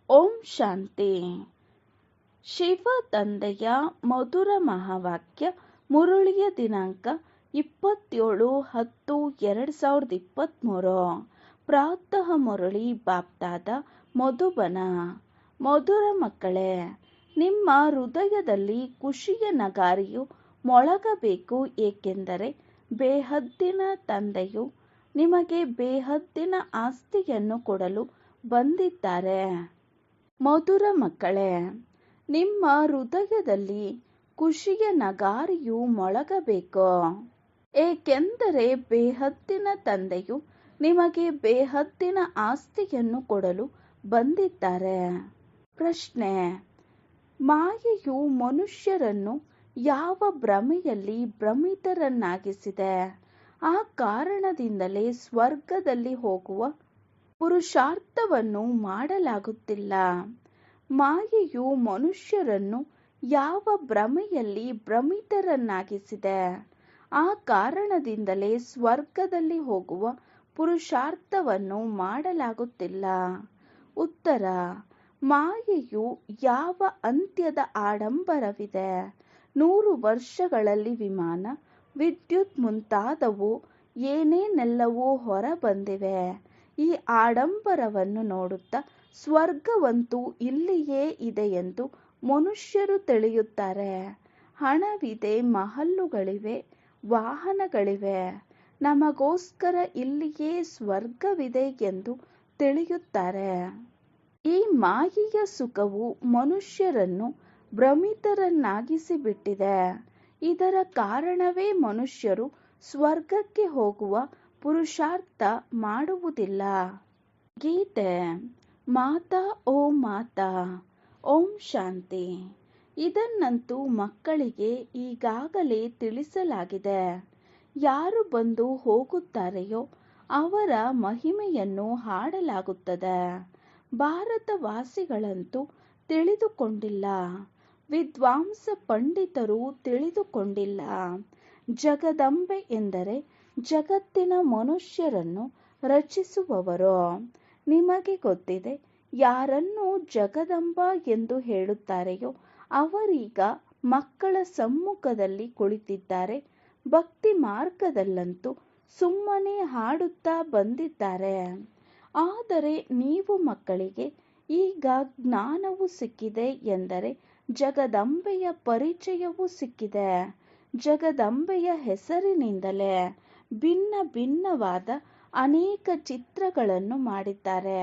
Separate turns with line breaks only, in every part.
ಓಂ ಶಾಂತಿ. ಶಿವ ತಂದೆಯ ಮಧುರ ಮಹಾವಾಕ್ಯ. ಮುರುಳಿಯ ದಿನಾಂಕ 27/10/2023. ಪ್ರಾತಃ ಮುರುಳಿ ಬಾಪ್ದಾದ ಮಧುಬನ. ಮಧುರ ಮಕ್ಕಳೇ, ನಿಮ್ಮ ಹೃದಯದಲ್ಲಿ ಖುಷಿಯ ನಗಾರಿಯು ಮೊಳಗಬೇಕು. ಏಕೆಂದರೆ ಬೇಹದ್ದಿನ ತಂದೆಯು ನಿಮಗೆ ಬೇಹದ್ದಿನ ಆಸ್ತಿಯನ್ನು ಕೊಡಲು ಬಂದಿದ್ದಾರೆ. ಮಧುರ ಮಕ್ಕಳೇ, ನಿಮ್ಮ ಹೃದಯದಲ್ಲಿ ಖುಷಿಯ ನಗಾರಿಯು ಮೊಳಗಬೇಕು. ಏಕೆಂದರೆ ಬೇಹದ್ದಿನ ತಂದೆಯು ನಿಮಗೆ ಬೇಹದ್ದಿನ ಆಸ್ತಿಯನ್ನು ಕೊಡಲು ಬಂದಿದ್ದಾರೆ. ಪ್ರಶ್ನೆ: ಮಾಯೆಯು ಮನುಷ್ಯರನ್ನು ಯಾವ ಭ್ರಮೆಯಲ್ಲಿ ಭ್ರಮಿತರನ್ನಾಗಿಸಿದೆ? ಆ ಕಾರಣದಿಂದಲೇ ಸ್ವರ್ಗದಲ್ಲಿ ಹೋಗುವ ಪುರುಷಾರ್ಥವನ್ನು ಮಾಡಲಾಗುತ್ತಿಲ್ಲ. ಮಾಯೆಯು ಮನುಷ್ಯರನ್ನು ಯಾವ ಭ್ರಮೆಯಲ್ಲಿ ಭ್ರಮಿತರನ್ನಾಗಿಸಿದೆ? ಆ ಕಾರಣದಿಂದಲೇ ಸ್ವರ್ಗದಲ್ಲಿ ಹೋಗುವ ಪುರುಷಾರ್ಥವನ್ನು ಮಾಡಲಾಗುತ್ತಿಲ್ಲ. ಉತ್ತರ: ಮಾಯೆಯು ಯಾವ ಅಂತ್ಯದ ಆಡಂಬರವಿದೆ? 100 ವರ್ಷಗಳಲ್ಲಿ ವಿಮಾನ, ವಿದ್ಯುತ್ ಮುಂತಾದವು ಏನೇನೆಲ್ಲವೂ ಹೊರಬಂದಿವೆ. ಈ ಆಡಂಬರವನ್ನು ನೋಡುತ್ತಾ ಸ್ವರ್ಗವಂತೂ ಇಲ್ಲಿಯೇ ಇದೆ ಎಂದು ಮನುಷ್ಯರು ತಿಳಿಯುತ್ತಾರೆ. ಹಣವಿದೆ, ಮಹಲ್ಲುಗಳಿವೆ, ವಾಹನಗಳಿವೆ. ನಮಗೋಸ್ಕರ ಇಲ್ಲಿಯೇ ಸ್ವರ್ಗವಿದೆ ಎಂದು ತಿಳಿಯುತ್ತಾರೆ. ಈ ಮಾಯೆಯ ಸುಖವು ಮನುಷ್ಯರನ್ನು ಭ್ರಮಿತರನ್ನಾಗಿಸಿಬಿಟ್ಟಿದೆ. ಇದರ ಕಾರಣವೇ ಮನುಷ್ಯರು ಸ್ವರ್ಗಕ್ಕೆ ಹೋಗುವ ಪುರುಷಾರ್ಥ ಮಾಡುವುದಿಲ್ಲ. ಗೀತೆ. ಮಾತಾ ಓ ಮಾತಾ. ಓಂ ಶಾಂತಿ. ಇದನ್ನಂತೂ ಮಕ್ಕಳಿಗೆ ಈಗಾಗಲೇ ತಿಳಿಸಲಾಗಿದೆ. ಯಾರು ಬಂದು ಹೋಗುತ್ತಾರೆಯೋ ಅವರ ಮಹಿಮೆಯನ್ನು ಹಾಡಲಾಗುತ್ತದೆ. ಭಾರತವಾಸಿಗಳಂತೂ ತಿಳಿದುಕೊಂಡಿಲ್ಲ. ವಿದ್ವಾಂಸ ಪಂಡಿತರು ತಿಳಿದುಕೊಂಡಿಲ್ಲ. ಜಗದಂಬೆ ಎಂದರೆ ಜಗತ್ತಿನ ಮನುಷ್ಯರನ್ನು ರಚಿಸುವವರು. ನಿಮಗೆ ಗೊತ್ತಿದೆ, ಯಾರನ್ನು ಜಗದಂಬ ಎಂದು ಹೇಳುತ್ತಾರೆಯೋ ಅವರೀಗ ಮಕ್ಕಳ ಸಮ್ಮುಖದಲ್ಲಿ ಕುಳಿತಿದ್ದಾರೆ. ಭಕ್ತಿ ಮಾರ್ಗದಲ್ಲಂತೂ ಸುಮ್ಮನೆ ಹಾಡುತ್ತಾ ಬಂದಿದ್ದಾರೆ. ಆದರೆ ನೀವು ಮಕ್ಕಳಿಗೆ ಈಗ ಜ್ಞಾನವು ಸಿಕ್ಕಿದೆ ಎಂದರೆ ಜಗದಂಬೆಯ ಪರಿಚಯವೂ ಸಿಕ್ಕಿದೆ. ಜಗದಂಬೆಯ ಹೆಸರಿನಿಂದಲೇ ಭಿನ್ನ ಭಿನ್ನವಾದ ಅನೇಕ ಚಿತ್ರಗಳನ್ನು ಮಾಡಿದ್ದಾರೆ.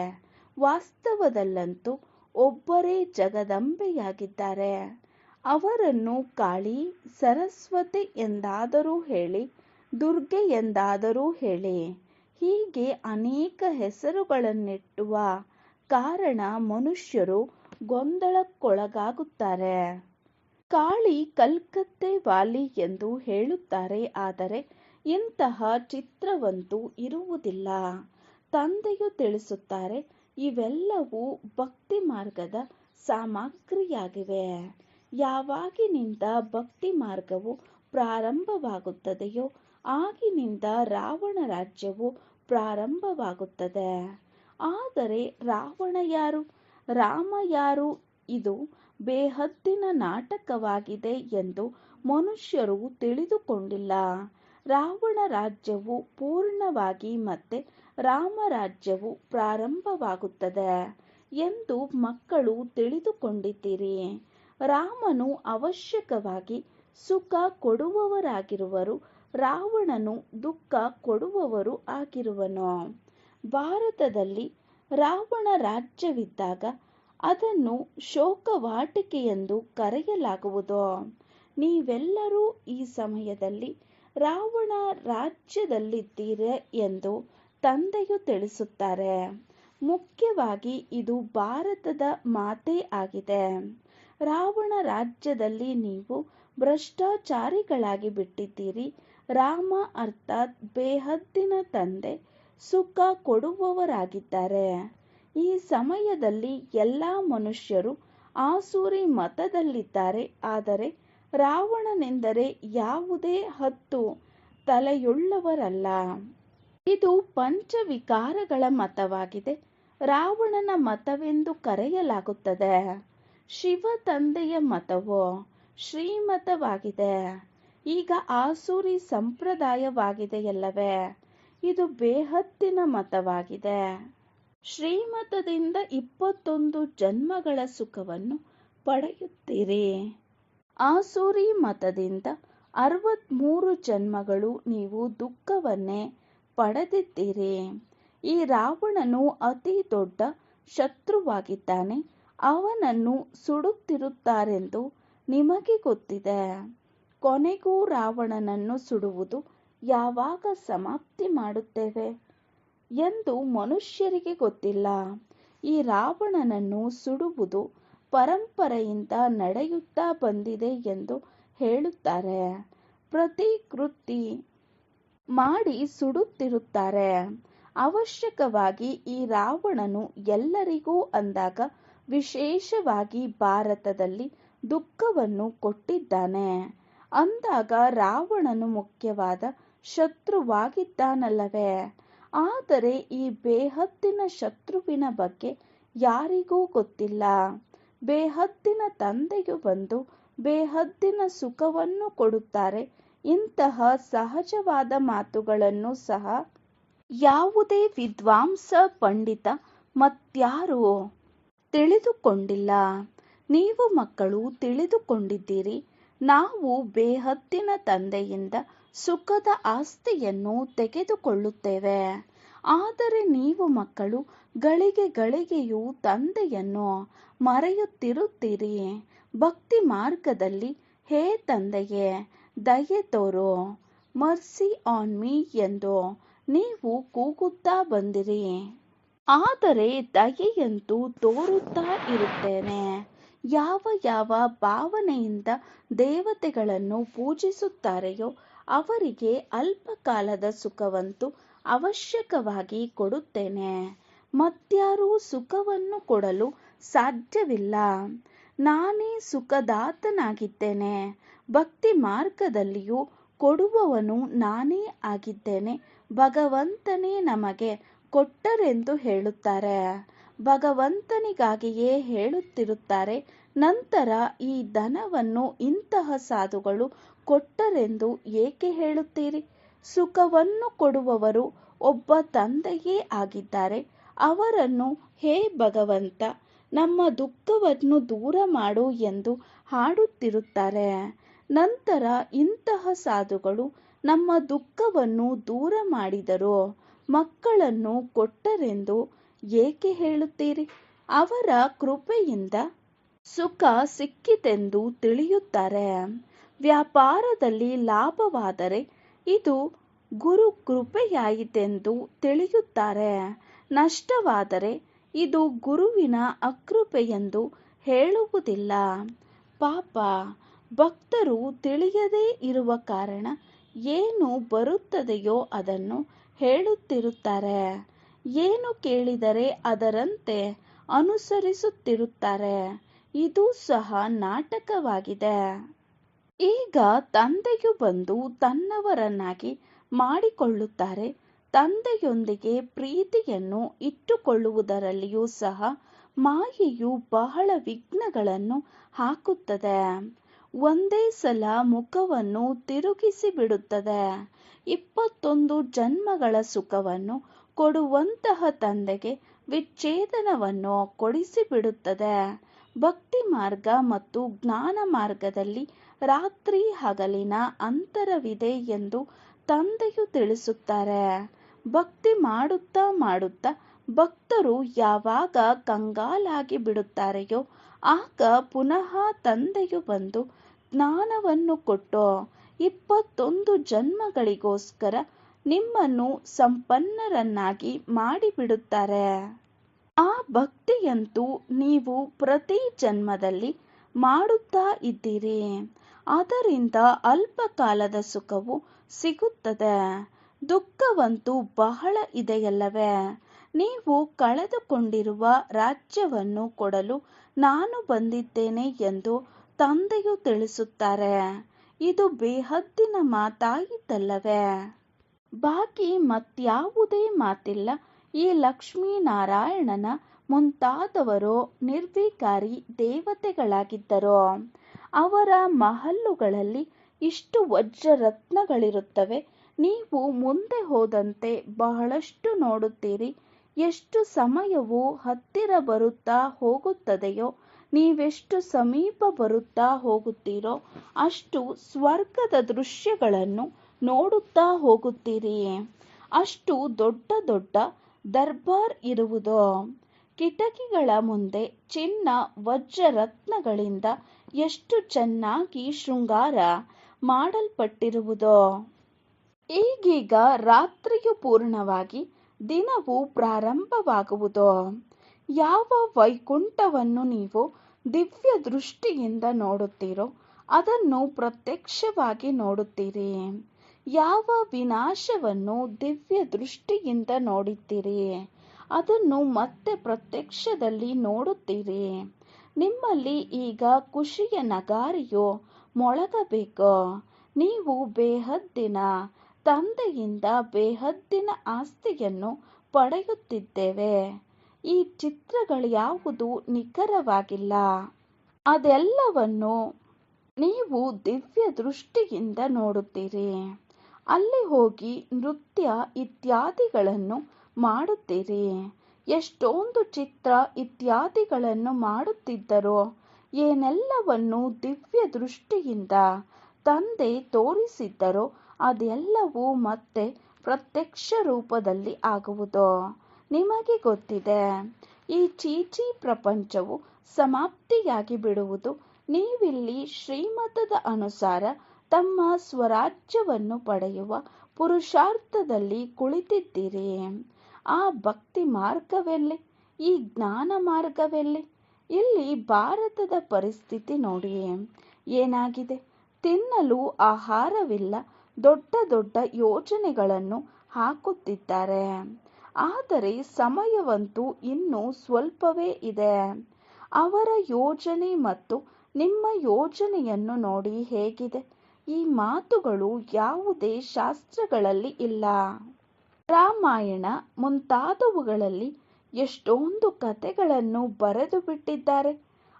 ವಾಸ್ತವದಲ್ಲಂತೂ ಒಬ್ಬರೇ ಜಗದಂಬೆಯಾಗಿದ್ದಾರೆ. ಅವರನ್ನು ಕಾಳಿ, ಸರಸ್ವತಿ ಎಂದಾದರೂ ಹೇಳಿ, ದುರ್ಗೆ ಎಂದಾದರೂ ಹೇಳಿ, ಹೀಗೆ ಅನೇಕ ಹೆಸರುಗಳನ್ನಿಟ್ಟುವ ಕಾರಣ ಮನುಷ್ಯರು ಗೊಂದಲಕ್ಕೊಳಗಾಗುತ್ತಾರೆ. ಕಾಳಿ ಕಲ್ಕತ್ತೆ ವಾಲಿ ಎಂದು ಹೇಳುತ್ತಾರೆ. ಆದರೆ ಇಂತಹ ಚಿತ್ರವಂತೂ ಇರುವುದಿಲ್ಲ. ತಂದೆಯು ತಿಳಿಸುತ್ತಾರೆ, ಇವೆಲ್ಲವೂ ಭಕ್ತಿ ಮಾರ್ಗದ ಸಾಮಗ್ರಿಯಾಗಿವೆ. ಯಾವಾಗಿನಿಂದ ಭಕ್ತಿ ಮಾರ್ಗವು ಪ್ರಾರಂಭವಾಗುತ್ತದೆಯೋ ಆಗಿನಿಂದ ರಾವಣ ರಾಜ್ಯವು ಪ್ರಾರಂಭವಾಗುತ್ತದೆ. ಆದರೆ ರಾವಣ ಯಾರು, ರಾಮ ಯಾರು? ಇದು ಬೇಹದ್ದಿನ ನಾಟಕವಾಗಿದೆ ಎಂದು ಮನುಷ್ಯರು ತಿಳಿದುಕೊಂಡಿಲ್ಲ. ರಾವಣ ರಾಜ್ಯವು ಪೂರ್ಣವಾಗಿ ಮತ್ತೆ ರಾಮರಾಜ್ಯವು ಪ್ರಾರಂಭವಾಗುತ್ತದೆ ಎಂದು ಮಕ್ಕಳು ತಿಳಿದುಕೊಂಡಿದ್ದೀರಿ. ರಾಮನು ಅವಶ್ಯಕವಾಗಿ ಸುಖ ಕೊಡುವವರಾಗಿರುವರು, ರಾವಣನು ದುಃಖ ಕೊಡುವವರು ಆಗಿರುವನು. ಭಾರತದಲ್ಲಿ ರಾವಣ ರಾಜ್ಯವಿದ್ದಾಗ ಅದನ್ನು ಶೋಕವಾಟಿಕೆ ಎಂದು ಕರೆಯಲಾಗುವುದು. ನೀವೆಲ್ಲರೂ ಈ ಸಮಯದಲ್ಲಿ ರಾವಣ ರಾಜ್ಯದಲ್ಲಿದ್ದೀರಿ ಎಂದು ತಂದೆಯು ತಿಳಿಸುತ್ತಾರೆ. ಮುಖ್ಯವಾಗಿ ಇದು ಭಾರತದ ಮಾತೇ ಆಗಿದೆ. ರಾವಣ ರಾಜ್ಯದಲ್ಲಿ ನೀವು ಭ್ರಷ್ಟಾಚಾರಿಗಳಾಗಿ ಬಿಟ್ಟಿದ್ದೀರಿ. ರಾಮ ಅರ್ಥಾತ್ ಬೇಹದ್ದಿನ ತಂದೆ ಸುಖ ಕೊಡುವವರಾಗಿದ್ದಾರೆ. ಈ ಸಮಯದಲ್ಲಿ ಎಲ್ಲ ಮನುಷ್ಯರು ಆಸುರಿ ಮತದಲ್ಲಿದ್ದಾರೆ. ಆದರೆ ರಾವಣನೆಂದರೆ ಯಾವುದೇ 10 ತಲೆಯುಳ್ಳವರಲ್ಲ. ಇದು ಪಂಚವಿಕಾರಗಳ ಮತವಾಗಿದೆ. ರಾವಣನ ಮತವೆಂದು ಕರೆಯಲಾಗುತ್ತದೆ. ಶಿವ ತಂದೆಯ ಮತವು ಶ್ರೀಮತವಾಗಿದೆ. ಈಗ ಆಸುರಿ ಸಂಪ್ರದಾಯವಾಗಿದೆಯಲ್ಲವೇ, ಇದು ಬೇಹದ್ದಿನ ಮತವಾಗಿದೆ. ಶ್ರೀಮತದಿಂದ 21 ಜನ್ಮಗಳ ಸುಖವನ್ನು ಪಡೆಯುತ್ತೀರಿ. ಆಸುರಿ ಮತದಿಂದ 63 ಜನ್ಮಗಳು ನೀವು ದುಃಖವನ್ನೇ ಪಡೆದಿದ್ದೀರಿ. ಈ ರಾವಣನು ಅತಿ ದೊಡ್ಡ ಶತ್ರುವಾಗಿದ್ದಾನೆ. ಅವನನ್ನು ಸುಡುತ್ತಿರುತ್ತಾರೆಂದು ನಿಮಗೆ ಗೊತ್ತಿದೆ. ಕೊನೆಗೂ ರಾವಣನನ್ನು ಸುಡುವುದು ಯಾವಾಗ ಸಮಾಪ್ತಿ ಮಾಡುತ್ತೇವೆ ಎಂದು ಮನುಷ್ಯರಿಗೆ ಗೊತ್ತಿಲ್ಲ. ಈ ರಾವಣನನ್ನು ಸುಡುವುದು ಪರಂಪರೆಯಿಂದ ನಡೆಯುತ್ತಾ ಬಂದಿದೆ ಎಂದು ಹೇಳುತ್ತಾರೆ. ಪ್ರತಿಕೃತಿ ಮಾಡಿ ಸುಡುತ್ತಿರುತ್ತಾರೆ. ಅವಶ್ಯಕವಾಗಿ ಈ ರಾವಣನು ಎಲ್ಲರಿಗೂ ಅಂದಾಗ ವಿಶೇಷವಾಗಿ ಭಾರತದಲ್ಲಿ ದುಃಖವನ್ನು ಕೊಟ್ಟಿದ್ದಾನೆ. ಅಂದಾಗ ರಾವಣನು ಮುಖ್ಯವಾದ ಶತ್ರುವಾಗಿದ್ದಾನಲ್ಲವೇ. ಆದರೆ ಈ ಬೇಹದ್ದಿನ ಶತ್ರುವಿನ ಬಗ್ಗೆ ಯಾರಿಗೂ ಗೊತ್ತಿಲ್ಲ. ಬೇಹದ್ದಿನ ತಂದೆಯು ಬಂದು ಬೇಹದ್ದಿನ ಸುಖವನ್ನು ಕೊಡುತ್ತಾರೆ. ಇಂತಹ ಸಹಜವಾದ ಮಾತುಗಳನ್ನು ಸಹ ಯಾವುದೇ ವಿದ್ವಾಂಸ ಪಂಡಿತ ಮತ್ಯಾರೂ ತಿಳಿದುಕೊಂಡಿಲ್ಲ. ನೀವು ಮಕ್ಕಳು ತಿಳಿದುಕೊಂಡಿದ್ದೀರಿ. ನಾವು ಬೇಹದ್ದಿನ ತಂದೆಯಿಂದ ಸುಖದ ಆಸ್ತಿಯನ್ನು ತೆಗೆದುಕೊಳ್ಳುತ್ತೇವೆ. ಆದರೆ ನೀವು ಮಕ್ಕಳು ಗಳಿಗೆ ಗಳಿಗೆಯೂ ತಂದೆಯನ್ನು ಮರೆಯುತ್ತಿರುತ್ತೀರಿ. ಭಕ್ತಿ ಮಾರ್ಗದಲ್ಲಿ ಹೇ ತಂದೆಯೇ ದಯೆ ತೋರು, ಮರ್ಸಿ ಆನ್ ಮೀ ಎಂದು ನೀವು ಕೂಗುತ್ತಾ ಬಂದಿರಿ. ಆದರೆ ದಯೆಯಂತೂ ತೋರುತ್ತಾ ಇರುತ್ತೇನೆ. ಯಾವ ಯಾವ ಭಾವನೆಯಿಂದ ದೇವತೆಗಳನ್ನು ಪೂಜಿಸುತ್ತಾರೆಯೋ ಅವರಿಗೆ ಅಲ್ಪ ಕಾಲದ ಸುಖವಂತೂ ಅವಶ್ಯಕವಾಗಿ ಕೊಡುತ್ತೇನೆ. ಮತ್ಯಾರೂ ಸುಖವನ್ನು ಕೊಡಲು ಸಾಧ್ಯವಿಲ್ಲ. ನಾನೇ ಸುಖದಾತನಾಗಿದ್ದೇನೆ. ಭಕ್ತಿ ಮಾರ್ಗದಲ್ಲಿಯೂ ಕೊಡುವವನು ನಾನೇ ಆಗಿದ್ದೇನೆ. ಭಗವಂತನೇ ನಮಗೆ ಕೊಟ್ಟರೆಂದು ಹೇಳುತ್ತಾರೆ. ಭಗವಂತನಿಗಾಗಿಯೇ ಹೇಳುತ್ತಿರುತ್ತಾರೆ. ನಂತರ ಈ ಧನವನ್ನು ಇಂತಹ ಸಾಧುಗಳು ಕೊಟ್ಟರೆಂದು ಏಕೆ ಹೇಳುತ್ತೀರಿ? ಸುಖವನ್ನು ಕೊಡುವವರು ಒಬ್ಬ ತಂದೆಯೇ ಆಗಿದ್ದಾರೆ. ಅವರನ್ನು ಹೇ ಭಗವಂತ, ನಮ್ಮ ದುಃಖವನ್ನು ದೂರ ಮಾಡು ಎಂದು ಹಾಡುತ್ತಿರುತ್ತಾರೆ. ನಂತರ ಇಂತಹ ಸಾಧುಗಳು ನಮ್ಮ ದುಃಖವನ್ನು ದೂರ ಮಾಡಿದರು, ಮಕ್ಕಳನ್ನು ಕೊಟ್ಟರೆಂದು ಏಕೆ ಹೇಳುತ್ತೀರಿ? ಅವರ ಕೃಪೆಯಿಂದ ಸುಖ ಸಿಕ್ಕಿತೆಂದು ತಿಳಿಯುತ್ತಾರೆ. ವ್ಯಾಪಾರದಲ್ಲಿ ಲಾಭವಾದರೆ ಇದು ಗುರು ಕೃಪೆಯಾಯಿತೆಂದು ತಿಳಿಯುತ್ತಾರೆ. ನಷ್ಟವಾದರೆ ಇದು ಗುರುವಿನ ಅಕೃಪೆಯೆಂದು ಹೇಳುವುದಿಲ್ಲ. ಪಾಪ ಭಕ್ತರು ತಿಳಿಯದೇ ಇರುವ ಕಾರಣ ಏನು ಬರುತ್ತದೆಯೋ ಅದನ್ನು ಹೇಳುತ್ತಿರುತ್ತಾರೆ. ಏನು ಕೇಳಿದರೆ ಅದರಂತೆ ಅನುಸರಿಸುತ್ತಿರುತ್ತಾರೆ. ಇದು ಸಹ ನಾಟಕವಾಗಿದೆ. ಈಗ ತಂದೆಯು ಬಂದು ತನ್ನವರನ್ನಾಗಿ ಮಾಡಿಕೊಳ್ಳುತ್ತಾರೆ. ತಂದೆಯೊಂದಿಗೆ ಪ್ರೀತಿಯನ್ನು ಇಟ್ಟುಕೊಳ್ಳುವುದರಲ್ಲಿಯೂ ಸಹ ಮಾಯೆಯು ಬಹಳ ವಿಘ್ನಗಳನ್ನು ಹಾಕುತ್ತದೆ. ಒಂದೇ ಸಲ ಮುಖವನ್ನು ತಿರುಗಿಸಿ ಬಿಡುತ್ತದೆ. 21 ಜನ್ಮಗಳ ಸುಖವನ್ನು ಕೊಡುವಂತಹ ತಂದೆಗೆ ವಿಚ್ಛೇದನವನ್ನು ಕೊಡಿಸಿಬಿಡುತ್ತದೆ. ಭಕ್ತಿ ಮಾರ್ಗ ಮತ್ತು ಜ್ಞಾನ ಮಾರ್ಗದಲ್ಲಿ ರಾತ್ರಿ ಹಗಲಿನ ಅಂತರವಿದೆ ಎಂದು ತಂದೆಯು ತಿಳಿಸುತ್ತಾರೆ. ಭಕ್ತಿ ಮಾಡುತ್ತಾ ಮಾಡುತ್ತಾ ಭಕ್ತರು ಯಾವಾಗ ಕಂಗಾಲಾಗಿ ಬಿಡುತ್ತಾರೆಯೋ ಆಗ ಪುನಃ ತಂದೆಯು ಬಂದು ಜ್ಞಾನವನ್ನು ಕೊಟ್ಟು 21 ಜನ್ಮಗಳಿಗೋಸ್ಕರ ನಿಮ್ಮನ್ನು ಸಂಪನ್ನರನ್ನಾಗಿ ಮಾಡಿಬಿಡುತ್ತಾರೆ. ಆ ಭಕ್ತಿಯಂತೂ ನೀವು ಪ್ರತಿ ಜನ್ಮದಲ್ಲಿ ಮಾಡುತ್ತಾ ಇದ್ದೀರಿ. ಅದರಿಂದ ಅಲ್ಪ ಕಾಲದ ಸುಖವು ಸಿಗುತ್ತದೆ. ದುಃಖವಂತೂ ಬಹಳ ಇದೆಯಲ್ಲವೇ. ನೀವು ಕಳೆದುಕೊಂಡಿರುವ ರಾಜ್ಯವನ್ನು ಕೊಡಲು ನಾನು ಬಂದಿದ್ದೇನೆ ಎಂದು ತಂದೆಯು ತಿಳಿಸುತ್ತಾರೆ. ಇದು ಬೇಹದ್ದಿನ ಮಾತಾಯಿತಲ್ಲವೇ. ಬಾಕಿ ಮತ್ಯಾವುದೇ ಮಾತಿಲ್ಲ. ಈ ಲಕ್ಷ್ಮೀನಾರಾಯಣನ ಮುಂತಾದವರು ನಿರ್ವಿಕಾರಿ ದೇವತೆಗಳಾಗಿದ್ದರು. ಅವರ ಮಹಲ್ಲುಗಳಲ್ಲಿ ಇಷ್ಟು ವಜ್ರರತ್ನಗಳಿರುತ್ತವೆ. ನೀವು ಮುಂದೆ ಹೋದಂತೆ ಬಹಳಷ್ಟು ನೋಡುತ್ತೀರಿ. ಎಷ್ಟು ಸಮಯವು ಹತ್ತಿರ ಬರುತ್ತಾ ಹೋಗುತ್ತದೆಯೋ, ನೀವೆಷ್ಟು ಸಮೀಪ ಬರುತ್ತಾ ಹೋಗುತ್ತೀರೋ ಅಷ್ಟು ಸ್ವರ್ಗದ ದೃಶ್ಯಗಳನ್ನು ನೋಡುತ್ತಾ ಹೋಗುತ್ತೀರಿ. ಅಷ್ಟು ದೊಡ್ಡ ದೊಡ್ಡ ದರ್ಬಾರ್ ಇರುವುದು. ಕಿಟಕಿಗಳ ಮುಂದೆ ಚಿನ್ನ ವಜ್ರರತ್ನಗಳಿಂದ ಎಷ್ಟು ಚೆನ್ನಾಗಿ ಶೃಂಗಾರ ಮಾಡಲ್ಪಟ್ಟಿರುವುದು. ಈಗೀಗ ರಾತ್ರಿಯು ಪೂರ್ಣವಾಗಿ ದಿನವು ಪ್ರಾರಂಭವಾಗುವುದು. ಯಾವ ವೈಕುಂಠವನ್ನು ನೀವು ದಿವ್ಯ ದೃಷ್ಟಿಯಿಂದ ನೋಡುತ್ತೀರೋ ಅದನ್ನು ಪ್ರತ್ಯಕ್ಷವಾಗಿ ನೋಡುತ್ತೀರಿ. ಯಾವ ವಿನಾಶವನ್ನು ದಿವ್ಯ ದೃಷ್ಟಿಯಿಂದ ನೋಡುತ್ತೀರಿ ಅದನ್ನು ಮತ್ತೆ ಪ್ರತ್ಯಕ್ಷದಲ್ಲಿ ನೋಡುತ್ತೀರಿ. ನಿಮ್ಮಲ್ಲಿ ಈಗ ಖುಷಿಯ ನಗಾರಿಯು ಮೊಳಗಬೇಕು. ನೀವು ಬೇಹದ್ದಿನ ತಂದೆಯಿಂದ ಬೇಹದ್ದಿನ ಆಸ್ತಿಯನ್ನು ಪಡೆಯುತ್ತಿದ್ದೇವೆ. ಈ ಚಿತ್ರಗಳ್ಯಾವುದು ನಿಖರವಾಗಿಲ್ಲ. ಅದೆಲ್ಲವನ್ನು ನೀವು ದಿವ್ಯ ದೃಷ್ಟಿಯಿಂದ ನೋಡುತ್ತೀರಿ. ಅಲ್ಲಿ ಹೋಗಿ ನೃತ್ಯ ಇತ್ಯಾದಿಗಳನ್ನು ಮಾಡುತ್ತೀರಿ. ಎಷ್ಟೊಂದು ಚಿತ್ರ ಇತ್ಯಾದಿಗಳನ್ನು ಮಾಡುತ್ತಿದ್ದರು. ಏನೆಲ್ಲವನ್ನು ದಿವ್ಯ ದೃಷ್ಟಿಯಿಂದ ತಂದೆ ತೋರಿಸಿದ್ದರೋ ಅದೆಲ್ಲವೂ ಮತ್ತೆ ಪ್ರತ್ಯಕ್ಷ ರೂಪದಲ್ಲಿ ಆಗುವುದು. ನಿಮಗೆ ಗೊತ್ತಿದೆ, ಈ ಚೀಚಿ ಪ್ರಪಂಚವು ಸಮಾಪ್ತಿಯಾಗಿ ಬಿಡುವುದು. ನೀವಿಲ್ಲಿ ಶ್ರೀಮತದ ಅನುಸಾರ ತಮ್ಮ ಸ್ವರಾಜ್ಯವನ್ನು ಪಡೆಯುವ ಪುರುಷಾರ್ಥದಲ್ಲಿ ಕುಳಿತಿದ್ದೀರಿ. ಆ ಭಕ್ತಿ ಮಾರ್ಗವೆಲ್ಲಿ? ಈ ಜ್ಞಾನ ಮಾರ್ಗವೆಲ್ಲಿ? ಇಲ್ಲಿ ಭಾರತದ ಪರಿಸ್ಥಿತಿ ನೋಡಿ ಏನಾಗಿದೆ. ತಿನ್ನಲು ಆಹಾರವಿಲ್ಲ. ದೊಡ್ಡ ದೊಡ್ಡ ಯೋಜನೆಗಳನ್ನು ಹಾಕುತ್ತಿದ್ದಾರೆ. ಆದರೆ ಸಮಯವಂತೂ ಇನ್ನೂ ಸ್ವಲ್ಪವೇ ಇದೆ. ಅವರ ಯೋಜನೆ ಮತ್ತು ನಿಮ್ಮ ಯೋಜನೆಯನ್ನು ನೋಡಿ ಹೇಗಿದೆ. ಈ ಮಾತುಗಳು ಯಾವುದೇ ಶಾಸ್ತ್ರಗಳಲ್ಲಿ ಇಲ್ಲ. ರಾಮಾಯಣ ಮುಂತಾದವುಗಳಲ್ಲಿ ಎಷ್ಟೊಂದು ಕಥೆಗಳನ್ನು ಬರೆದು ಬಿಟ್ಟಿದ್ದಾರೆ.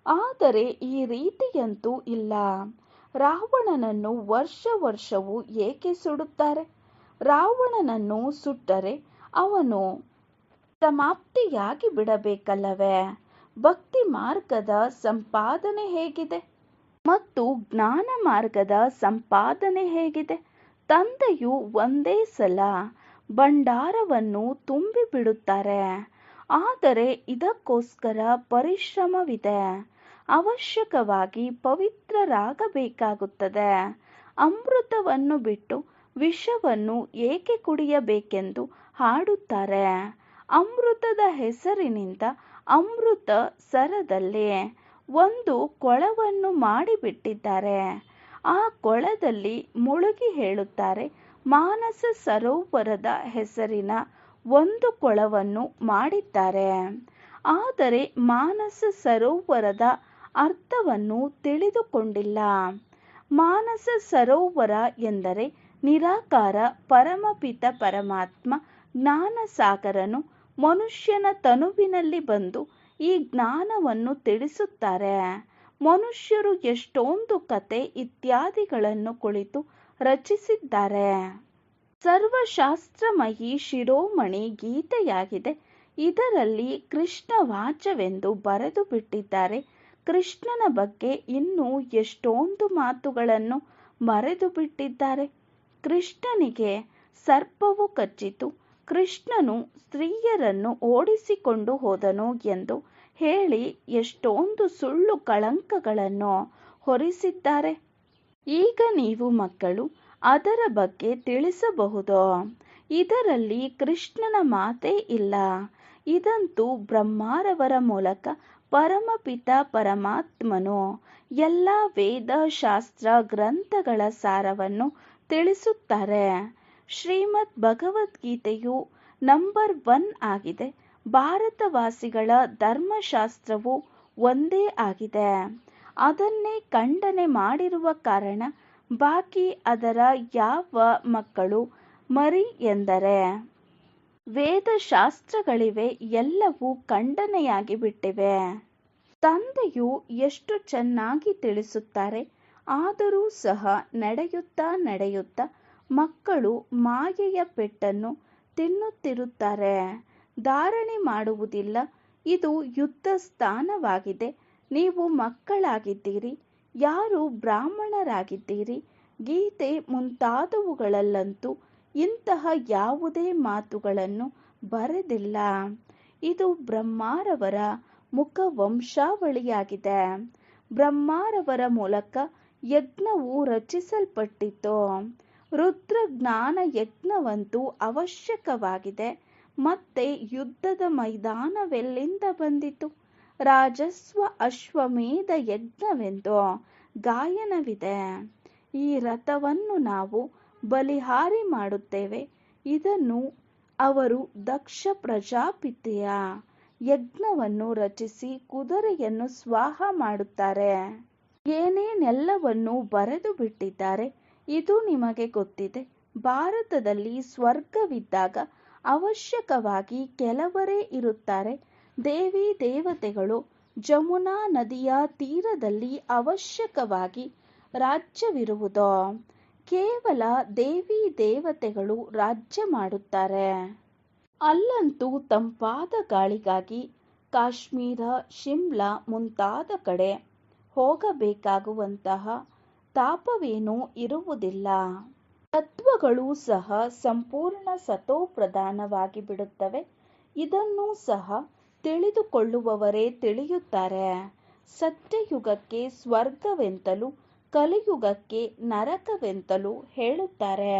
ಆದರೆ ಈ ರೀತಿಯಂತೂ ಇಲ್ಲ. ರಾವಣನನ್ನು ವರ್ಷವೂ ಏಕೆ ಸುಡುತ್ತಾರೆ? ರಾವಣನನ್ನು ಸುಟ್ಟರೆ ಅವನು ಸಮಾಪ್ತಿಯಾಗಿ ಬಿಡಬೇಕಲ್ಲವೇ? ಭಕ್ತಿ ಮಾರ್ಗದ ಸಂಪಾದನೆ ಹೇಗಿದೆ ಮತ್ತು ಜ್ಞಾನ ಮಾರ್ಗದ ಸಂಪಾದನೆ ಹೇಗಿದೆ? ತಂದೆಯು ಒಂದೇ ಸಲ ಭಂಡಾರವನ್ನು ತುಂಬಿಬಿಡುತ್ತಾರೆ. ಆದರೆ ಇದಕ್ಕೋಸ್ಕರ ಪರಿಶ್ರಮವಿದೆ. ಅವಶ್ಯಕವಾಗಿ ಪವಿತ್ರರಾಗಬೇಕಾಗುತ್ತದೆ. ಅಮೃತವನ್ನು ಬಿಟ್ಟು ವಿಷವನ್ನು ಏಕೆ ಕುಡಿಯಬೇಕೆಂದು ಹಾಡುತ್ತಾರೆ. ಅಮೃತದ ಹೆಸರಿನಿಂದ ಅಮೃತ ಸರದಲ್ಲಿ ಒಂದು ಕೊಳವನ್ನು ಮಾಡಿಬಿಟ್ಟಿದ್ದಾರೆ. ಆ ಕೊಳದಲ್ಲಿ ಮುಳುಗಿ ಹೇಳುತ್ತಾರೆ. ಮಾನಸ ಸರೋವರದ ಹೆಸರಿನ ಒಂದು ಕೊಳವನ್ನು ಮಾಡಿದ್ದಾರೆ. ಆದರೆ ಮಾನಸ ಸರೋವರದ ಅರ್ಥವನ್ನು ತಿಳಿದುಕೊಂಡಿಲ್ಲ. ಮಾನಸ ಸರೋವರ ಎಂದರೆ ನಿರಾಕಾರ ಪರಮಪಿತ ಪರಮಾತ್ಮ ಜ್ಞಾನಸಾಗರನು ಮನುಷ್ಯನ ತನುವಿನಲ್ಲಿ ಬಂದು ಈ ಜ್ಞಾನವನ್ನು ತಿಳಿಸುತ್ತಾರೆ. ಮನುಷ್ಯರು ಎಷ್ಟೊಂದು ಕತೆ ಇತ್ಯಾದಿಗಳನ್ನು ಕುಳಿತು ರಚಿಸಿದ್ದಾರೆ. ಸರ್ವಶಾಸ್ತ್ರಮಯಿ ಶಿರೋಮಣಿ ಗೀತೆಯಾಗಿದೆ. ಇದರಲ್ಲಿ ಕೃಷ್ಣ ವಾಚವೆಂದು ಬರೆದು ಬಿಟ್ಟಿದ್ದಾರೆ. ಕೃಷ್ಣನ ಬಗ್ಗೆ ಇನ್ನೂ ಎಷ್ಟೊಂದು ಮಾತುಗಳನ್ನು ಮರೆತು ಬಿಟ್ಟಿದ್ದಾರೆ. ಕೃಷ್ಣನಿಗೆ ಸರ್ಪವು ಕಚ್ಚಿತು. ಕೃಷ್ಣನು ಸ್ತ್ರೀಯರನ್ನು ಓಡಿಸಿಕೊಂಡು ಹೋದನು ಎಂದು ಹೇಳಿ ಎಷ್ಟೊಂದು ಸುಳ್ಳು ಕಳಂಕಗಳನ್ನು ಹೊರಿಸಿದ್ದಾರೆ. ಈಗ ನೀವು ಮಕ್ಕಳು ಅದರ ಬಗ್ಗೆ ತಿಳಿಸಬಹುದು. ಇದರಲ್ಲಿ ಕೃಷ್ಣನ ಮಾತೇ ಇಲ್ಲ. ಇದಂತೂ ಬ್ರಹ್ಮರವರ ಮೂಲಕ ಪರಮಪಿತ ಪರಮಾತ್ಮನು ಎಲ್ಲ ವೇದ ಶಾಸ್ತ್ರ ಗ್ರಂಥಗಳ ಸಾರವನ್ನು ತಿಳಿಸುತ್ತಾರೆ. ಶ್ರೀಮದ್ ಭಗವದ್ಗೀತೆಯು ನಂಬರ್ 1 ಆಗಿದೆ. ಭಾರತವಾಸಿಗಳ ಧರ್ಮಶಾಸ್ತ್ರವು ಒಂದೇ ಆಗಿದೆ. ಅದನ್ನೇ ಖಂಡನೆ ಮಾಡಿರುವ ಕಾರಣ ಬಾಕಿ ಅದರ ಯಾವ ಮಕ್ಕಳು ಮರಿ ಎಂದರೆ ವೇದಶಾಸ್ತ್ರಗಳಿವೆ, ಎಲ್ಲವೂ ಖಂಡನೆಯಾಗಿ ಬಿಟ್ಟಿವೆ. ತಂದೆಯು ಎಷ್ಟು ಚೆನ್ನಾಗಿ ತಿಳಿಸುತ್ತಾರೆ. ಆದರೂ ಸಹ ನಡೆಯುತ್ತಾ ಮಕ್ಕಳು ಮಾಯೆಯ ಪೆಟ್ಟನ್ನು ತಿನ್ನುತ್ತಿರುತ್ತಾರೆ. ಧಾರಣೆ ಮಾಡುವುದಿಲ್ಲ. ಇದು ಯುದ್ಧ ಸ್ಥಾನವಾಗಿದೆ. ನೀವು ಮಕ್ಕಳಾಗಿದ್ದೀರಿ. ಯಾರು ಬ್ರಾಹ್ಮಣರಾಗಿದ್ದೀರಿ. ಗೀತೆ ಮುಂತಾದವುಗಳಲ್ಲಂತೂ ಇಂತಹ ಯಾವುದೇ ಮಾತುಗಳನ್ನು ಬರೆದಿಲ್ಲ. ಇದು ಬ್ರಹ್ಮಾರವರ ಮುಖ ವಂಶಾವಳಿಯಾಗಿದೆ. ಬ್ರಹ್ಮಾರವರ ಮೂಲಕ ಯಜ್ಞವು ರಚಿಸಲ್ಪಟ್ಟಿತು. ರುದ್ರ ಜ್ಞಾನ ಯಜ್ಞವಂತೂ ಅವಶ್ಯಕವಾಗಿದೆ. ಮತ್ತೆ ಯುದ್ಧದ ಮೈದಾನವೆಲ್ಲಿಂದ ಬಂದಿತು? ರಾಜಸ್ವ ಅಶ್ವಮೇಧ ಯಜ್ಞವೆಂದು ಗಾಯನವಿದೆ. ಈ ರಥವನ್ನು ನಾವು ಬಲಿಹಾರಿ ಮಾಡುತ್ತೇವೆ. ಇದನ್ನು ಅವರು ದಕ್ಷ ಪ್ರಜಾಪಿತೆಯ ಯಜ್ಞವನ್ನು ರಚಿಸಿ ಕುದುರೆಯನ್ನು ಸ್ವಾಹ ಮಾಡುತ್ತಾರೆ. ಏನೇನೆಲ್ಲವನ್ನೂ ಬರೆದು ಬಿಟ್ಟಿದ್ದಾರೆ. ಇದು ನಿಮಗೆ ಗೊತ್ತಿದೆ. ಭಾರತದಲ್ಲಿ ಸ್ವರ್ಗವಿದ್ದಾಗ ಅವಶ್ಯಕವಾಗಿ ಕೆಲವರೇ ಇರುತ್ತಾರೆ. ದೇವಿ ದೇವತೆಗಳು ಜಮುನಾ ನದಿಯ ತೀರದಲ್ಲಿ ಅವಶ್ಯಕವಾಗಿ ರಾಜ್ಯವಿರುವುದು. ಕೇವಲ ದೇವಿ ದೇವತೆಗಳು ರಾಜ್ಯ ಮಾಡುತ್ತಾರೆ. ಅಲ್ಲಂತೂ ತಂಪಾದ ಗಾಳಿಗಾಗಿ ಕಾಶ್ಮೀರ, ಶಿಮ್ಲಾ ಮುಂತಾದ ಕಡೆ ಹೋಗಬೇಕಾಗುವಂತಹ ತಾಪವೇನೂ ಇರುವುದಿಲ್ಲ. ತತ್ವಗಳೂ ಸಹ ಸಂಪೂರ್ಣ ಸತೋಪ್ರಧಾನವಾಗಿ ಬಿಡುತ್ತವೆ. ಇದನ್ನೂ ಸಹ ತಿಳಿದುಕೊಳ್ಳುವವರೇ ತಿಳಿಯುತ್ತಾರೆ. ಸತ್ಯಯುಗಕ್ಕೆ ಸ್ವರ್ಗವೆಂತಲೂ ಕಲಿಯುಗಕ್ಕೆ ನರಕವೆಂತಲೂ ಹೇಳುತ್ತಾರೆ.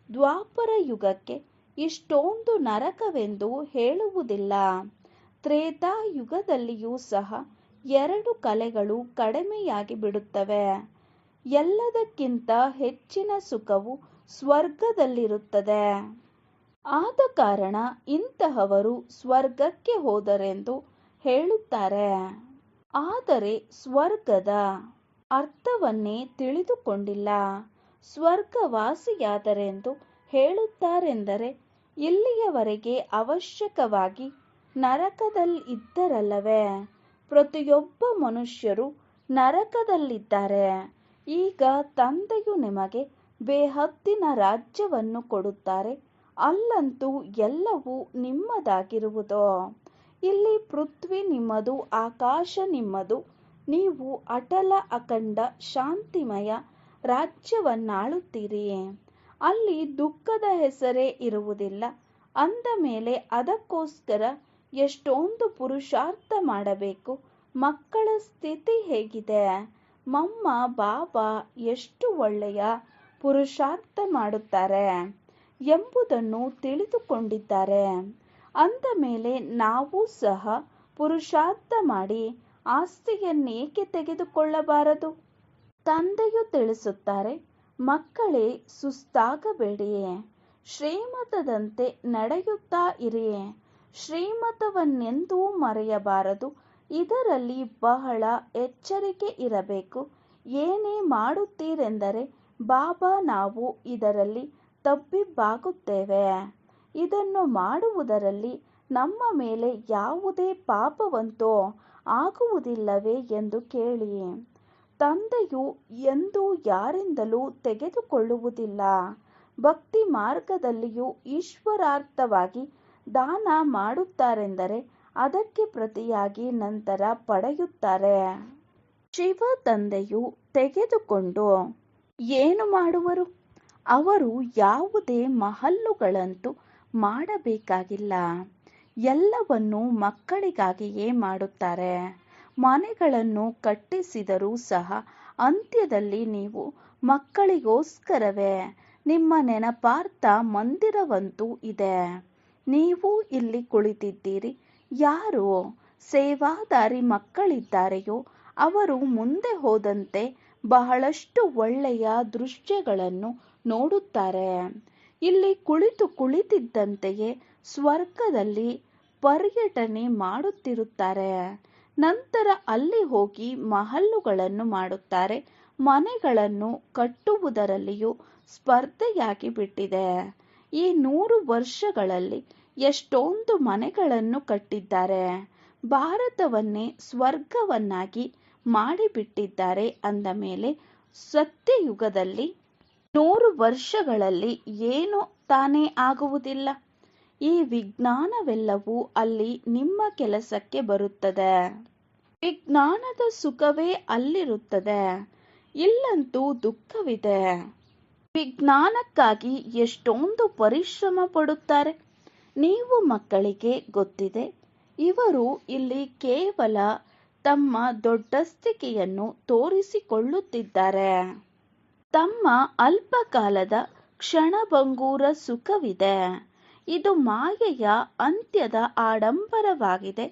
ದ್ವಾಪರ ಯುಗಕ್ಕೆ ಇಷ್ಟೊಂದು ನರಕವೆಂದು ಹೇಳುವುದಿಲ್ಲ. ತ್ರೇತಾಯುಗದಲ್ಲಿಯೂ ಸಹ 2 ಕಲೆಗಳು ಕಡಿಮೆಯಾಗಿ ಬಿಡುತ್ತವೆ. ಎಲ್ಲದಕ್ಕಿಂತ ಹೆಚ್ಚಿನ ಸುಖವು ಸ್ವರ್ಗದಲ್ಲಿರುತ್ತದೆ. ಆದ ಕಾರಣ ಇಂತಹವರು ಸ್ವರ್ಗಕ್ಕೆ ಹೋದರೆಂದು ಹೇಳುತ್ತಾರೆ. ಆದರೆ ಸ್ವರ್ಗದ ಅರ್ಥವನ್ನೇ ತಿಳಿದುಕೊಂಡಿಲ್ಲ. ಸ್ವರ್ಗವಾಸಿಯಾದರೆಂದು ಹೇಳುತ್ತಾರೆಂದರೆ ಇಲ್ಲಿಯವರೆಗೆ ಅವಶ್ಯಕವಾಗಿ ನರಕದಲ್ಲಿದ್ದರಲ್ಲವೇ? ಪ್ರತಿಯೊಬ್ಬ ಮನುಷ್ಯರು ನರಕದಲ್ಲಿದ್ದಾರೆ. ಈಗ ತಂದೆಯು ನಿಮಗೆ ಬೇಹದ್ದಿನ ರಾಜ್ಯವನ್ನು ಕೊಡುತ್ತಾರೆ. ಅಲ್ಲಂತೂ ಎಲ್ಲವೂ ನಿಮ್ಮದಾಗಿರುವುದು. ಇಲ್ಲಿ ಪೃಥ್ವಿ ನಿಮ್ಮದು, ಆಕಾಶ ನಿಮ್ಮದು. ನೀವು ಅಟಲ ಅಖಂಡ ಶಾಂತಿಮಯ ರಾಜ್ಯವನ್ನಾಳುತ್ತೀರಿ. ಅಲ್ಲಿ ದುಃಖದ ಹೆಸರೇ ಇರುವುದಿಲ್ಲ. ಅಂದ ಮೇಲೆ ಅದಕ್ಕೋಸ್ಕರ ಎಷ್ಟೊಂದು ಪುರುಷಾರ್ಥ ಮಾಡಬೇಕು. ಮಕ್ಕಳ ಸ್ಥಿತಿ ಹೇಗಿದೆ? ಮಮ್ಮ ಬಾಬಾ ಎಷ್ಟು ಒಳ್ಳೆಯ ಪುರುಷಾರ್ಥ ಮಾಡುತ್ತಾರೆ ಎಂಬುದನ್ನು ತಿಳಿದುಕೊಂಡಿದ್ದಾರೆ. ಅಂದ ಮೇಲೆ ನಾವು ಸಹ ಪುರುಷಾರ್ಥ ಮಾಡಿ ಆಸ್ತಿಯನ್ನೇಕೆ ತೆಗೆದುಕೊಳ್ಳಬಾರದು? ತಂದೆಯು ತಿಳಿಸುತ್ತಾರೆ, ಮಕ್ಕಳೇ ಸುಸ್ತಾಗಬೇಡಿ. ಶ್ರೀಮತದಂತೆ ನಡೆಯುತ್ತಾ ಇರಿ. ಶ್ರೀಮತವನ್ನೆಂದೂ ಮರೆಯಬಾರದು. ಇದರಲ್ಲಿ ಬಹಳ ಎಚ್ಚರಿಕೆ ಇರಬೇಕು. ಏನೇ ಮಾಡುತ್ತೀರೆಂದರೆ ಬಾಬಾ ನಾವು ಇದರಲ್ಲಿ ತಬ್ಬಿಬ್ಬಾಗುತ್ತೇವೆ. ಇದನ್ನು ಮಾಡುವುದರಲ್ಲಿ ನಮ್ಮ ಮೇಲೆ ಯಾವುದೇ ಪಾಪವಂತೂ ಆಗುವುದಿಲ್ಲವೇ ಎಂದು ಕೇಳಿ. ತಂದೆಯು ಎಂದೂ ಯಾರಿಂದಲೂ ತೆಗೆದುಕೊಳ್ಳುವುದಿಲ್ಲ. ಭಕ್ತಿ ಮಾರ್ಗದಲ್ಲಿಯೂ ಈಶ್ವರಾರ್ಥವಾಗಿ ದಾನ ಮಾಡುತ್ತಾರೆಂದರೆ ಅದಕ್ಕೆ ಪ್ರತಿಯಾಗಿ ನಂತರ ಪಡೆಯುತ್ತಾರೆ. ಶಿವ ತಂದೆಯು ತೆಗೆದುಕೊಂಡು ಏನು ಮಾಡುವರು? ಅವರು ಯಾವುದೇ ಮಹಲ್ಲುಗಳಂತೂ ಮಾಡಬೇಕಾಗಿಲ್ಲ. ಎಲ್ಲವನ್ನೂ ಮಕ್ಕಳಿಗಾಗಿಯೇ ಮಾಡುತ್ತಾರೆ. ಮನೆಗಳನ್ನು ಕಟ್ಟಿಸಿದರೂ ಸಹ ಅಂತ್ಯದಲ್ಲಿ ನೀವು ಮಕ್ಕಳಿಗೋಸ್ಕರವೇ. ನಿಮ್ಮ ನೆನಪಾರ್ಥ ಮಂದಿರವಂತೂ ಇದೆ. ನೀವು ಇಲ್ಲಿ ಕುಳಿತಿದ್ದೀರಿ. ಯಾರು ಸೇವಾದಾರಿ ಮಕ್ಕಳಿದ್ದಾರೆಯೋ ಅವರು ಮುಂದೆ ಹೋದಂತೆ ಬಹಳಷ್ಟು ಒಳ್ಳೆಯ ದೃಶ್ಯಗಳನ್ನು ನೋಡುತ್ತಾರೆ. ಇಲ್ಲಿ ಕುಳಿತಿದ್ದಂತೆಯೇ ಸ್ವರ್ಗದಲ್ಲಿ ಪರ್ಯಟನೆ ಮಾಡುತ್ತಿರುತ್ತಾರೆ. ನಂತರ ಅಲ್ಲಿ ಹೋಗಿ ಮಹಲ್ಲುಗಳನ್ನು ಮಾಡುತ್ತಾರೆ. ಮನೆಗಳನ್ನು ಕಟ್ಟುವುದರಲ್ಲಿಯೂ ಸ್ಪರ್ಧೆಯಾಗಿ ಬಿಟ್ಟಿದೆ. ಈ 100 ವರ್ಷಗಳಲ್ಲಿ ಎಷ್ಟೊಂದು ಮನೆಗಳನ್ನು ಕಟ್ಟಿದ್ದಾರೆ, ಭಾರತವನ್ನೇ ಸ್ವರ್ಗವನ್ನಾಗಿ ಮಾಡಿಬಿಟ್ಟಿದ್ದಾರೆ. ಅಂದ ಮೇಲೆ ಸತ್ಯಯುಗದಲ್ಲಿ 100 ವರ್ಷಗಳಲ್ಲಿ ಏನೂ ತಾನೇ ಆಗುವುದಿಲ್ಲ. ಈ ವಿಜ್ಞಾನವೆಲ್ಲವೂ ಅಲ್ಲಿ ನಿಮ್ಮ ಕೆಲಸಕ್ಕೆ ಬರುತ್ತದೆ. ವಿಜ್ಞಾನದ ಸುಖವೇ ಅಲ್ಲಿರುತ್ತದೆ. ಇಲ್ಲಂತೂ ದುಃಖವಿದೆ. ವಿಜ್ಞಾನಕ್ಕಾಗಿ ಎಷ್ಟೊಂದು ಪರಿಶ್ರಮ ಪಡುತ್ತಾರೆ. ನೀವು ಮಕ್ಕಳಿಗೆ ಗೊತ್ತಿದೆ, ಇವರು ಇಲ್ಲಿ ಕೇವಲ ತಮ್ಮ ದೊಡ್ಡಸ್ತಿಕೆಯನ್ನು ತೋರಿಸಿಕೊಳ್ಳುತ್ತಿದ್ದಾರೆ. ತಮ್ಮ ಅಲ್ಪಕಾಲದ ಕ್ಷಣಭಂಗೂರ ಸುಖವಿದೆ. ಇದು ಮಾಯೆಯ ಅಂತ್ಯದ ಆಡಂಬರವಾಗಿದೆ.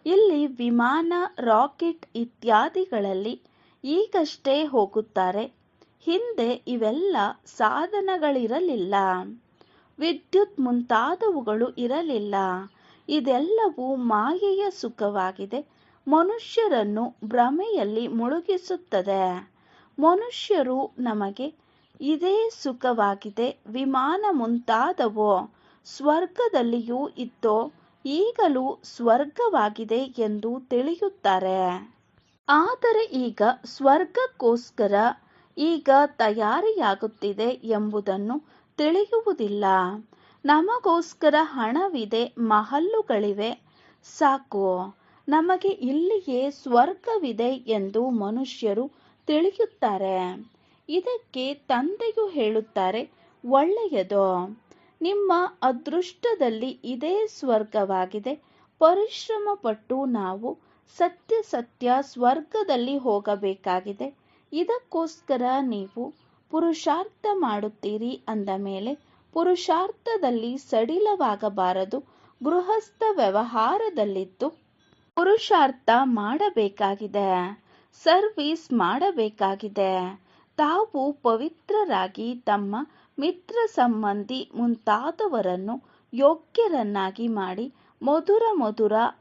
ಇಲ್ಲಿ ವಿಮಾನ, ರಾಕೆಟ್ ಇತ್ಯಾದಿಗಳಲ್ಲಿ ಈಗಷ್ಟೇ ಹೋಗುತ್ತಾರೆ. ಹಿಂದೆ ಇವೆಲ್ಲ ಸಾಧನಗಳಿರಲಿಲ್ಲ, ವಿದ್ಯುತ್ ಮುಂತಾದವುಗಳು ಇರಲಿಲ್ಲ. ಇದೆಲ್ಲವೂ ಮಾಯೆಯ ಸುಖವಾಗಿದೆ. ಮನುಷ್ಯರನ್ನು ಭ್ರಮೆಯಲ್ಲಿ ಮುಳುಗಿಸುತ್ತದೆ. ಮನುಷ್ಯರು ನಮಗೆ ಇದೇ ಸುಖವಾಗಿದೆ, ವಿಮಾನ ಮುಂತಾದವು ಸ್ವರ್ಗದಲ್ಲಿಯೂ ಇತ್ತೋ, ಈಗಲೂ ಸ್ವರ್ಗವಾಗಿದೆ ಎಂದು ತಿಳಿಯುತ್ತಾರೆ. ಆದರೆ ಈಗ ಸ್ವರ್ಗಕ್ಕೋಸ್ಕರ ಈಗ ತಯಾರಿಯಾಗುತ್ತಿದೆ ಎಂಬುದನ್ನು ತಿಳಿಯುವುದಿಲ್ಲ. ನಮಗೋಸ್ಕರ ಹಣವಿದೆ, ಮಹಲ್ಲುಗಳಿವೆ, ಸಾಕು, ನಮಗೆ ಇಲ್ಲಿಯೇ ಸ್ವರ್ಗವಿದೆ ಎಂದು ಮನುಷ್ಯರು ತಿಳಿಯುತ್ತಾರೆ. ಇದಕ್ಕೆ ತಂದೆಯು ಹೇಳುತ್ತಾರೆ, ಒಳ್ಳೆಯದು, ನಿಮ್ಮ ಅದೃಷ್ಟದಲ್ಲಿ ಇದೇ ಸ್ವರ್ಗವಾಗಿದೆ. ಪರಿಶ್ರಮ ಪಟ್ಟು ನಾವು ಸತ್ಯ ಸ್ವರ್ಗದಲ್ಲಿ ಹೋಗಬೇಕಾಗಿದೆ. ಇದಕ್ಕೋಸ್ಕರ ನೀವು ಪುರುಷಾರ್ಥ ಮಾಡುತ್ತೀರಿ. ಅಂದ ಮೇಲೆ ಪುರುಷಾರ್ಥದಲ್ಲಿ ಸಡಿಲವಾಗಬಾರದು. ಗೃಹಸ್ಥ ವ್ಯವಹಾರದಲ್ಲಿದ್ದು ಪುರುಷಾರ್ಥ ಮಾಡಬೇಕಾಗಿದೆ, ಸರ್ವಿಸ್ ಮಾಡಬೇಕಾಗಿದೆ. ತಾವು ಪವಿತ್ರರಾಗಿ ತಮ್ಮ ಮಿತ್ರ ಸಂಬಂಧಿ ಮುಂತಾದವರನ್ನು ಯೋಗ್ಯರನ್ನಾಗಿ ಮಾಡಿ ಮಧುರ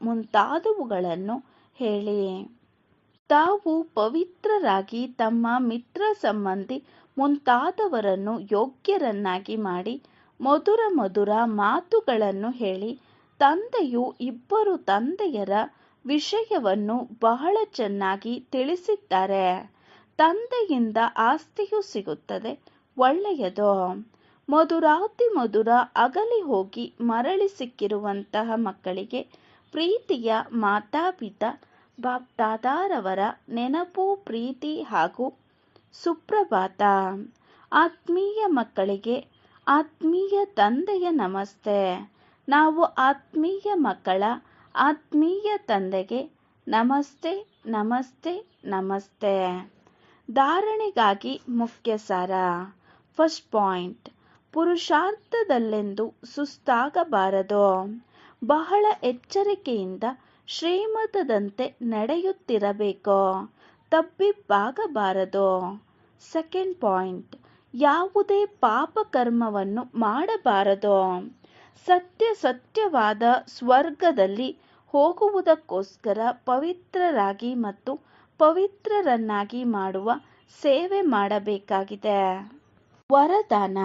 ಮುಂತಾದವುಗಳನ್ನು ಹೇಳಿ. ತಾವು ಪವಿತ್ರರಾಗಿ ತಮ್ಮ ಮಿತ್ರ ಸಂಬಂಧಿ ಮುಂತಾದವರನ್ನು ಯೋಗ್ಯರನ್ನಾಗಿ ಮಾಡಿ ಮಧುರ ಮಾತುಗಳನ್ನು ಹೇಳಿ. ತಂದೆಯು ಇಬ್ಬರು ತಂದೆಯರ ವಿಷಯವನ್ನು ಬಹಳ ಚೆನ್ನಾಗಿ ತಿಳಿಸಿದ್ದಾರೆ. ತಂದೆಯಿಂದ ಆಸ್ತಿಯು ಸಿಗುತ್ತದೆ, ಒಳ್ಳೆಯದು. ಮಧುರ ಅಗಲಿ ಹೋಗಿ ಮರಳಿ ಸಿಕ್ಕಿರುವಂತಹ ಮಕ್ಕಳಿಗೆ ಪ್ರೀತಿಯ ಮಾತಾಪಿತಾ ಬಾಪ್ದಾದಾರವರ ನೆನಪು, ಪ್ರೀತಿ ಹಾಗೂ ಸುಪ್ರಭಾತ. ಆತ್ಮೀಯ ಮಕ್ಕಳಿಗೆ ಆತ್ಮೀಯ ತಂದೆಯ ನಮಸ್ತೆ. ನಾವು ಆತ್ಮೀಯ ಮಕ್ಕಳ ಆತ್ಮೀಯ ತಂದೆಗೆ ನಮಸ್ತೆ ನಮಸ್ತೆ ನಮಸ್ತೆ. ಧಾರಣೆಗಾಗಿ ಮುಖ್ಯ ಸಾರ. ಫಸ್ಟ್ ಪಾಯಿಂಟ್, ಪುರುಷಾರ್ಥದಲ್ಲೆಂದು ಸುಸ್ತಾಗಬಾರದು. ಬಹಳ ಎಚ್ಚರಿಕೆಯಿಂದ ಶ್ರೀಮತದಂತೆ ನಡೆಯುತ್ತಿರಬೇಕು, ತಬ್ಬಿಬ್ಬಾಗಬಾರದು. ಸೆಕೆಂಡ್ ಪಾಯಿಂಟ್, ಯಾವುದೇ ಪಾಪ ಕರ್ಮವನ್ನು ಮಾಡಬಾರದು. ಸತ್ಯವಾದ ಸ್ವರ್ಗದಲ್ಲಿ ಹೋಗುವುದಕ್ಕೋಸ್ಕರ ಪವಿತ್ರರಾಗಿ ಮತ್ತು ಪವಿತ್ರರನ್ನಾಗಿ ಮಾಡುವ ಸೇವೆ ಮಾಡಬೇಕಾಗಿದೆ. ವರದಾನ: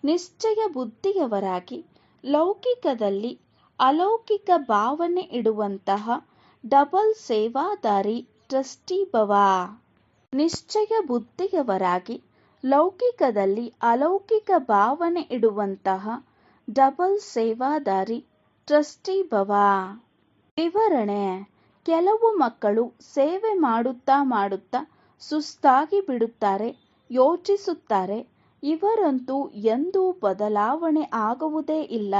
ನಿಶ್ಚಯ ಬುದ್ಧಿಯವರಾಗಿ ಲೌಕಿಕದಲ್ಲಿ ಅಲೌಕಿಕ ಭಾವನೆ ಇಡುವಂತಹ ಡಬಲ್ ಸೇವಾದಾರಿ ಟ್ರಸ್ಟಿ ಭವ. ನಿಶ್ಚಯ ಬುದ್ಧಿಯವರಾಗಿ ಲೌಕಿಕದಲ್ಲಿ ಅಲೌಕಿಕ ಭಾವನೆ ಇಡುವಂತಹ ಡಬಲ್ ಸೇವಾದಾರಿ ಟ್ರಸ್ಟಿ ಭವ. ವಿವರಣೆ: ಕೆಲವು ಮಕ್ಕಳು ಸೇವೆ ಮಾಡುತ್ತಾ ಸುಸ್ತಾಗಿ ಬಿಡುತ್ತಾರೆ, ಯೋಚಿಸುತ್ತಾರೆ, ಇವರಂತೂ ಎಂದೂ ಬದಲಾವಣೆ ಆಗುವುದೇ ಇಲ್ಲ.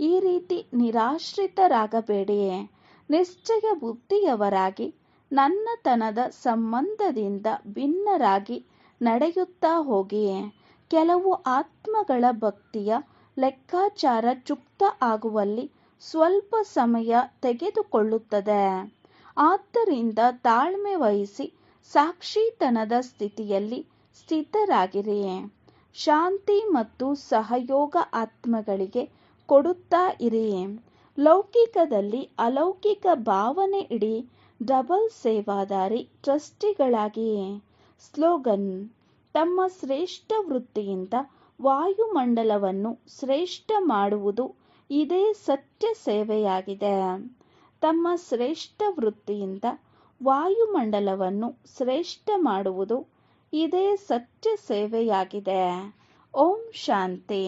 ಈ ರೀತಿ ನಿರಾಶ್ರಿತರಾಗಬೇಡಿ. ನಿಶ್ಚಯ ಬುದ್ಧಿಯವರಾಗಿ ನನ್ನತನದ ಸಂಬಂಧದಿಂದ ಭಿನ್ನರಾಗಿ ನಡೆಯುತ್ತಾ ಹೋಗಿ. ಕೆಲವು ಆತ್ಮಗಳ ಭಕ್ತಿಯ ಲೆಕ್ಕಾಚಾರ ಚುಕ್ತ ಆಗುವಲ್ಲಿ ಸ್ವಲ್ಪ ಸಮಯ ತೆಗೆದುಕೊಳ್ಳುತ್ತದೆ. ಆದ್ದರಿಂದ ತಾಳ್ಮೆ ವಹಿಸಿ ಸಾಕ್ಷಿತನದ ಸ್ಥಿತಿಯಲ್ಲಿ ಸ್ಥಿತರಾಗಿರಿ. ಶಾಂತಿ ಮತ್ತು ಸಹಯೋಗ ಆತ್ಮಗಳಿಗೆ ಕೊಡುತ್ತಾ ಇರಿ. ಲೌಕಿಕದಲ್ಲಿ ಅಲೌಕಿಕ ಭಾವನೆ ಇಡಿ. ಡಬಲ್ ಸೇವಾದಾರಿ ಟ್ರಸ್ಟಿಗಳಾಗಿ. ಸ್ಲೋಗನ್: ತಮ್ಮ ಶ್ರೇಷ್ಠ ವೃತ್ತಿಯಿಂದ ವಾಯುಮಂಡಲವನ್ನು ಶ್ರೇಷ್ಠ ಮಾಡುವುದು ಇದೇ ಸತ್ಯ ಸೇವೆಯಾಗಿದೆ. ತಮ್ಮ ಶ್ರೇಷ್ಠ ವೃತ್ತಿಯಿಂದ ವಾಯುಮಂಡಲವನ್ನು ಶ್ರೇಷ್ಠ ಮಾಡುವುದು ಇದೇ ಸತ್ಯ ಸೇವೆಯಾಗಿದೆ. ಓಂ ಶಾಂತಿ.